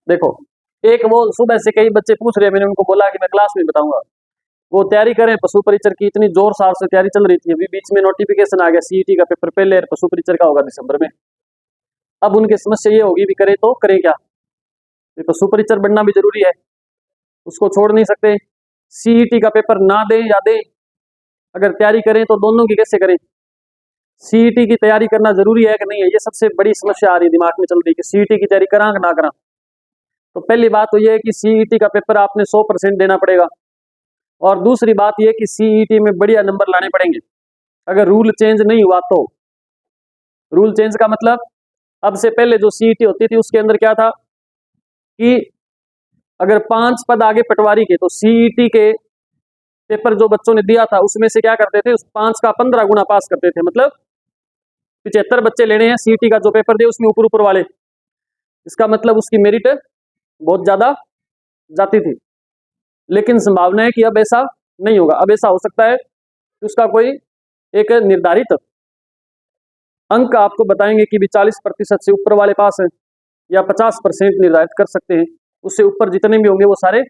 देखो, एक वो सुबह से कई बच्चे पूछ रहे हैं, मैंने उनको बोला कि मैं क्लास में बताऊंगा, वो तैयारी करें। पशु परिचर की इतनी जोर शार से तैयारी चल रही थी, अभी बीच में नोटिफिकेशन आ गया सीईटी का पेपर पहले पशु परिचर का होगा दिसंबर में। अब उनकी समस्या ये होगी भी करें तो करें क्या। पशु परिचर बनना भी जरूरी है, उसको छोड़ नहीं सकते। सीईटी का पेपर ना दें या दें, अगर तैयारी करें तो दोनों की कैसे करें। सीईटी की तैयारी करना जरूरी है कि नहीं है, ये सबसे बड़ी समस्या आ रही है दिमाग में चल रही है कि सीईटी की तैयारी करा कि ना करा। तो पहली बात तो ये है कि सीईटी का पेपर आपने 100% देना पड़ेगा, और दूसरी बात ये कि सीईटी में बढ़िया नंबर लाने पड़ेंगे अगर रूल चेंज नहीं हुआ तो। रूल चेंज का मतलब, अब से पहले जो सीईटी होती थी उसके अंदर क्या था कि अगर 5 पद आगे पटवारी के, तो सीईटी के पेपर जो बच्चों ने दिया था उसमें से क्या करते थे, उस 5 का 15 गुना पास करते थे। मतलब 75 बच्चे लेने हैं सीईटी का जो पेपर दे उसमें ऊपर ऊपर वाले, इसका मतलब उसकी मेरिट बहुत ज्यादा जाती थी। लेकिन संभावना है कि अब ऐसा नहीं होगा। अब ऐसा हो सकता है कि उसका कोई एक निर्धारित अंक आपको बताएंगे कि भी 40% से ऊपर वाले पास है, या 50% निर्धारित कर सकते हैं। उससे ऊपर जितने भी होंगे वो सारे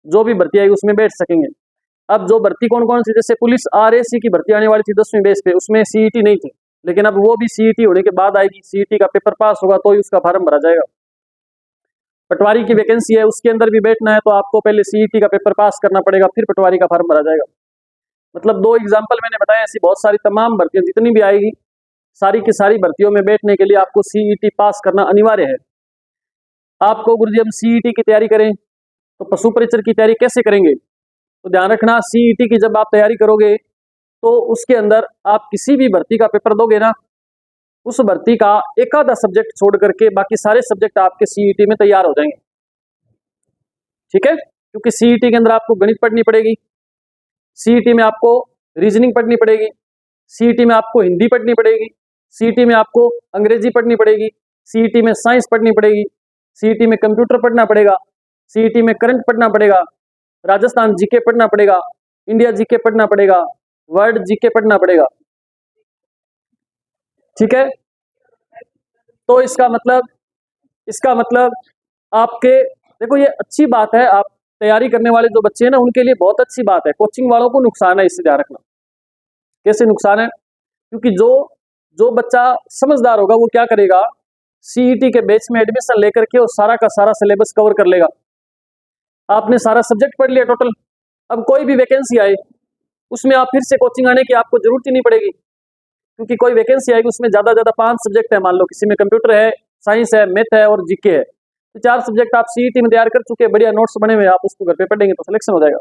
जो भी भर्ती आएगी उसमें बैठ सकेंगे। अब जो भर्ती कौन कौन सी, जैसे पुलिस आरएसी की भर्ती आने वाली थी 10वीं बेस पे, उसमें सीईटी नहीं थी, लेकिन अब वो भी सीईटी होने के बाद आएगी। सीईटी का पेपर पास होगा तो ही उसका फॉर्म भरा जाएगा। पटवारी की वैकेंसी है, उसके अंदर भी बैठना है तो आपको पहले सीईटी का पेपर पास करना पड़ेगा, फिर पटवारी का फॉर्म भरा जाएगा। मतलब 2 एग्जाम्पल मैंने बताया, ऐसी बहुत सारी तमाम भर्तियां जितनी भी आएगी, सारी की सारी भर्तियों में बैठने के लिए आपको सीईटी पास करना अनिवार्य है। आपको गुरुजी हम सीईटी की तैयारी करें तो पशु परिचर की तैयारी कैसे करेंगे, तो ध्यान रखना सीईटी की जब आप तैयारी करोगे तो उसके अंदर आप किसी भी भर्ती का पेपर दोगे ना, उस भर्ती का एक आधा सब्जेक्ट छोड़ करके बाकी सारे सब्जेक्ट आपके सीईटी में तैयार हो जाएंगे। ठीक है, क्योंकि सीईटी के अंदर आपको गणित पढ़नी पड़ेगी, सीईटी में आपको रीजनिंग पढ़नी पड़ेगी, सीईटी में आपको हिंदी पढ़नी पड़ेगी, सीईटी में आपको अंग्रेजी पढ़नी पड़ेगी, सीईटी में साइंस पढ़नी पड़ेगी, सीईटी में कंप्यूटर पढ़ना पड़ेगा, सीईटी में करंट पढ़ना पड़ेगा, राजस्थान जीके पढ़ना पड़ेगा, इंडिया जीके पढ़ना पड़ेगा, वर्ल्ड जीके पढ़ना पड़ेगा। ठीक है, तो इसका मतलब आपके, देखो ये अच्छी बात है, आप तैयारी करने वाले जो बच्चे हैं ना उनके लिए बहुत अच्छी बात है। कोचिंग वालों को नुकसान है, इससे ध्यान रखना। कैसे नुकसान है, क्योंकि जो बच्चा समझदार होगा वो क्या करेगा, सीईटी के बैच में एडमिशन लेकर के वो सारा का सारा सिलेबस कवर कर लेगा। आपने सारा सब्जेक्ट पढ़ लिया टोटल, अब कोई भी वैकेंसी आए उसमें आप फिर से कोचिंग आने की आपको जरूरत ही नहीं पड़ेगी, क्योंकि कोई वैकेंसी आएगी उसमें ज्यादा 5 सब्जेक्ट है, मान लो किसी में कंप्यूटर है, साइंस है, मैथ है और जीके है, तो 4 सब्जेक्ट आप सीईटी में तैयार कर चुके, बढ़िया नोट्स बने हुए, आप उसको घर पे पढ़ेंगे तो सिलेक्शन हो जाएगा।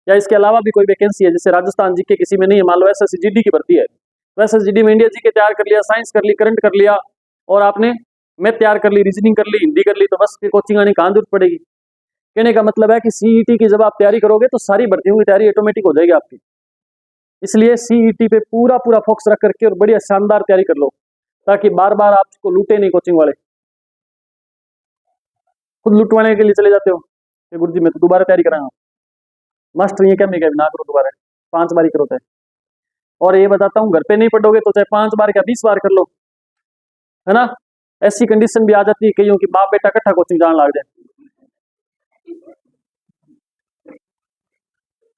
या इसके अलावा भी कोई वैकेंसी है, जैसे राजस्थान जीके किसी में नहीं है, मान लो एसएससी जीडी की भर्ती है, तो एसएससी में इंडिया जीके तैयार कर लिया, साइंस कर ली, करंट कर लिया, और आपने मैथ तैयार कर ली, रीजनिंग कर ली, हिंदी कर ली, तो बस फिर कोचिंग आने कहाँ जरूरत पड़ेगी। कहने का मतलब है कि सीईटी की जब आप तैयारी करोगे तो सारी भर्तियों की तैयारी ऑटोमेटिक हो जाएगी आपकी। इसलिए सीईटी पे पूरा फोकस रख करके और बढ़िया शानदार तैयारी कर लो, ताकि बार बार आपको लूटे नहीं कोचिंग वाले। खुद लुटवाने के लिए चले जाते हो कि गुरुजी मैं तो दोबारा तैयारी कराऊंगा, मास्टर ये क्या मैं क्या ना करो, दोबारा 5 बार ही करो चाहे। और ये बताता हूँ, घर पे नहीं पढ़ोगे तो चाहे 5 बार क्या 20 बार कर लो, है ना। ऐसी कंडीशन भी आ जाती है कईयों की, बाप बेटा इकट्ठा कोचिंग जाने लग जाए।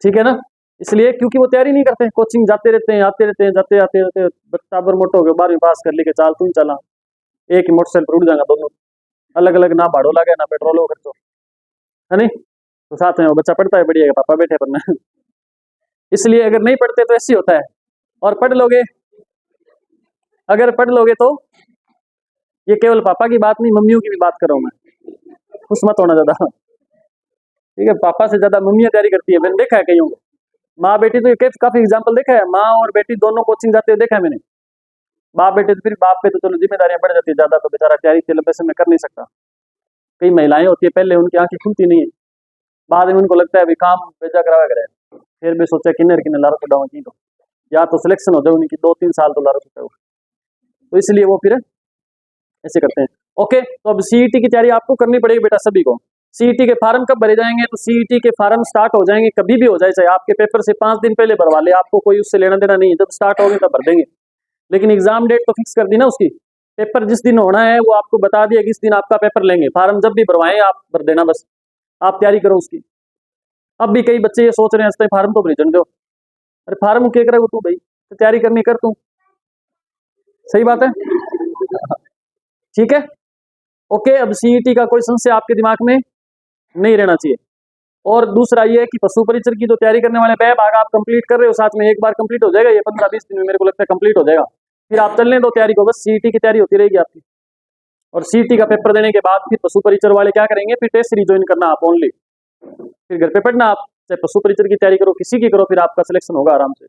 ठीक है ना, इसलिए क्योंकि वो तैयारी नहीं करते, कोचिंग जाते रहते हैं, आते रहते हैं, जाते आते रहते हैं। बच्चा बर मोटो हो गया, 12वीं पास कर ली के चाल तू ही चला, एक ही मोटरसाइकिल पर उड़ जाएगा, दोनों अलग अलग, ना भाड़ो लगे ना पेट्रोल हो खर्चो, है नहीं। तो साथ में वो बच्चा पढ़ता है बढ़िया, पापा बैठे पढ़ना। इसलिए अगर नहीं पढ़ते तो ऐसे होता है, और पढ़ लोगे, अगर पढ़ लोगे तो, ये केवल पापा की बात नहीं मम्मियों की भी बात कर रहा हूं मैं, खुश मत होना ज्यादा। ठीक है, पापा से ज्यादा मम्मियां तैयारी करती है, मैंने देखा है कईयों को। माँ बेटी तो ये काफी एग्जाम्पल देखा है, माँ और बेटी दोनों कोचिंग जाते हुए देखा है मैंने। बाप बेटे तो फिर बाप पे तो चलो जिम्मेदारियां बढ़ जाती है ज्यादा, तो बेचारा तैयारी के लंबे समय कर नहीं सकता। कई महिलाएं होती है पहले उनकी आंखें खुलती नहीं है, बाद में उनको लगता है भी काम भेजा करावा करे, फिर भी सोचा किन्नर किन्नर लारा चढ़ावा की, तो या तो सिलेक्शन हो जाए उनकी, 2-3 साल तो लारा चढ़ाओ, तो इसलिए वो फिर ऐसे करते हैं। ओके, तो अब सीईटी की तैयारी आपको करनी पड़ेगी बेटा सभी को। सीईटी के फार्म कब भरे जाएंगे, तो सीईटी के फार्म स्टार्ट हो जाएंगे कभी भी हो जाए, चाहे आपके पेपर से 5 दिन पहले भरवा ले, आपको कोई उससे लेना देना नहीं है, जब स्टार्ट होंगे तब भर देंगे। लेकिन एग्जाम डेट तो फिक्स कर दी ना उसकी, पेपर जिस दिन होना है वो आपको बता दिया किस दिन आपका पेपर लेंगे। फार्म जब भी भरवाएं आप भर देना, बस आप तैयारी करो उसकी। अब भी कई बच्चे ये सोच रहे हैं फार्म तो भर दो। अरे फार्म क्या करेगा तू भाई, तो तैयारी करनी कर तू। सही बात है, ठीक है, ओके। अब सीईटी का कोई संशय आपके दिमाग में नहीं रहना चाहिए। और दूसरा ये है कि पशु परिचर की जो तैयारी करने वाले बैग भाग आप कंप्लीट कर रहे हो, साथ में एक बार कंप्लीट हो जाएगा ये 15-20 दिन में, मेरे को लगता है कंप्लीट हो जाएगा। फिर आप चलने दो तैयारी को, बस सीईटी की तैयारी होती रहेगी आपकी। और सीईटी का पेपर देने के बाद फिर पशु परिचर वाले क्या करेंगे, फिर टेस्ट सीरीज ज्वाइन करना आप ओनली। फिर घर पे पढ़ना आप, चाहे पशु परिचर की तैयारी करो किसी की करो, फिर आपका सिलेक्शन होगा आराम से।